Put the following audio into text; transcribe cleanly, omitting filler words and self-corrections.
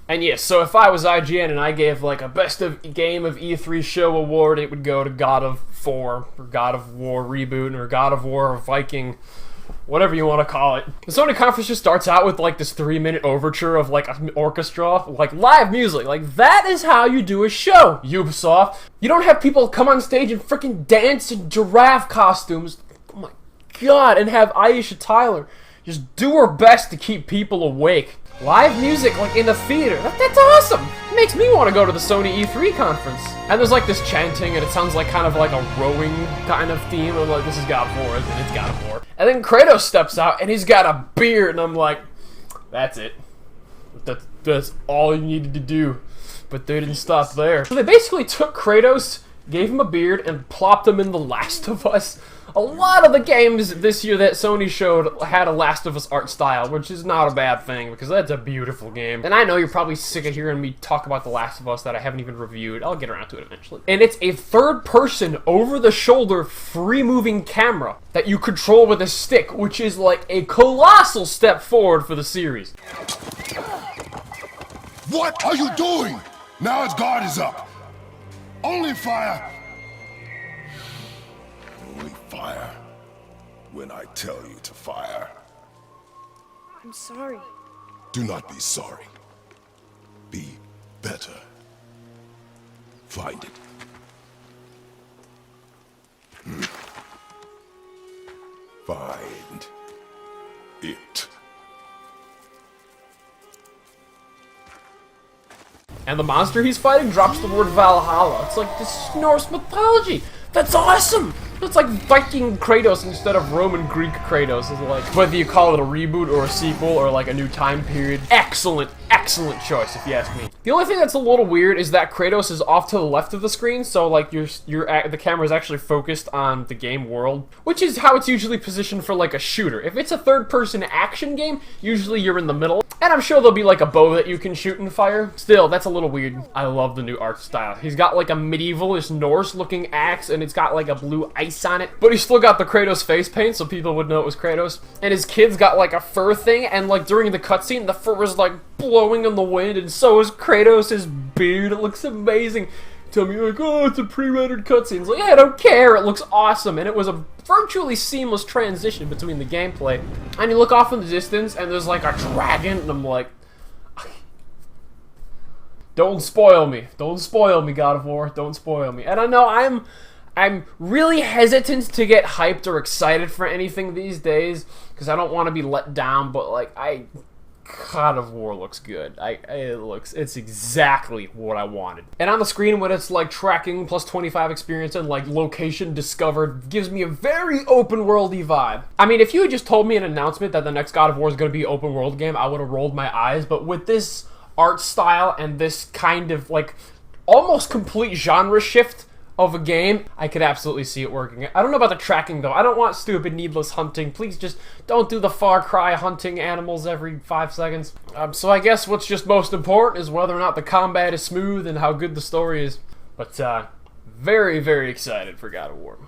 And yes, so if I was IGN and I gave like a best of game of E3 show award, it would go to God of 4, or God of War Reboot, or God of War Viking, whatever you want to call it. The Sony conference just starts out with like this 3-minute overture of like an orchestra, like live music. Like that is how you do a show, Ubisoft. You don't have people come on stage and freaking dance in giraffe costumes. Oh my god, and have Aisha Tyler just do her best to keep people awake. Live music, like in a theater. That's awesome! It makes me want to go to the Sony E3 conference. And there's like this chanting, and it sounds like kind of like a rowing kind of theme. I'm like, this is God of War, isn't it? It's God of War. And then Kratos steps out, and he's got a beard, and I'm like, that's it. That's all you needed to do. But they didn't stop there. So they basically took Kratos, gave him a beard, and plopped him in The Last of Us. A lot of the games this year that Sony showed had a Last of Us art style, which is not a bad thing, because that's a beautiful game. And I know you're probably sick of hearing me talk about The Last of Us that I haven't even reviewed. I'll get around to it eventually. And it's a third-person, over-the-shoulder, free-moving camera that you control with a stick, which is like a colossal step forward for the series. What are you doing? Now its guard is up. Only fire. Only fire when I tell you to fire. I'm sorry. Do not be sorry. Be better. Find it. Find it. And the monster he's fighting drops the word Valhalla. It's like, this is Norse mythology. That's awesome! It's like Viking Kratos instead of Roman Greek Kratos. Is like, whether you call it a reboot or a sequel or like a new time period. Excellent, excellent choice if you ask me. The only thing that's a little weird is that Kratos is off to the left of the screen, so like the camera is actually focused on the game world, which is how it's usually positioned for like a shooter. If it's a third-person action game, usually you're in the middle. And I'm sure there'll be like a bow that you can shoot and fire. Still, that's a little weird. I love the new art style. He's got like a medievalish Norse-looking axe, and it's got like a blue ice on it. But he's still got the Kratos face paint, so people would know it was Kratos. And his kid's got like a fur thing, and like during the cutscene, the fur is like blowing in the wind, and so is Kratos' beard. It looks amazing. Tell me like, oh, it's a pre-rendered cutscene. It's like, yeah, I don't care. It looks awesome, and it was a virtually seamless transition between the gameplay. And you look off in the distance, and there's like a dragon, and I'm like, don't spoil me. Don't spoil me, God of War. Don't spoil me. And I know I'm really hesitant to get hyped or excited for anything these days, because I don't want to be let down, but like, God of War looks good. It's exactly what I wanted. And on the screen, when it's like tracking plus 25 experience and like location discovered, gives me a very open worldy vibe. I mean, if you had just told me an announcement that the next God of War is going to be an open world game, I would have rolled my eyes. But with this art style and this kind of like almost complete genre shift of a game, I could absolutely see it working. I don't know about the tracking though. I don't want stupid needless hunting. Please just don't do the Far Cry hunting animals every 5 seconds. So I guess what's just most important is whether or not the combat is smooth and how good the story is. But very, very excited for God of War.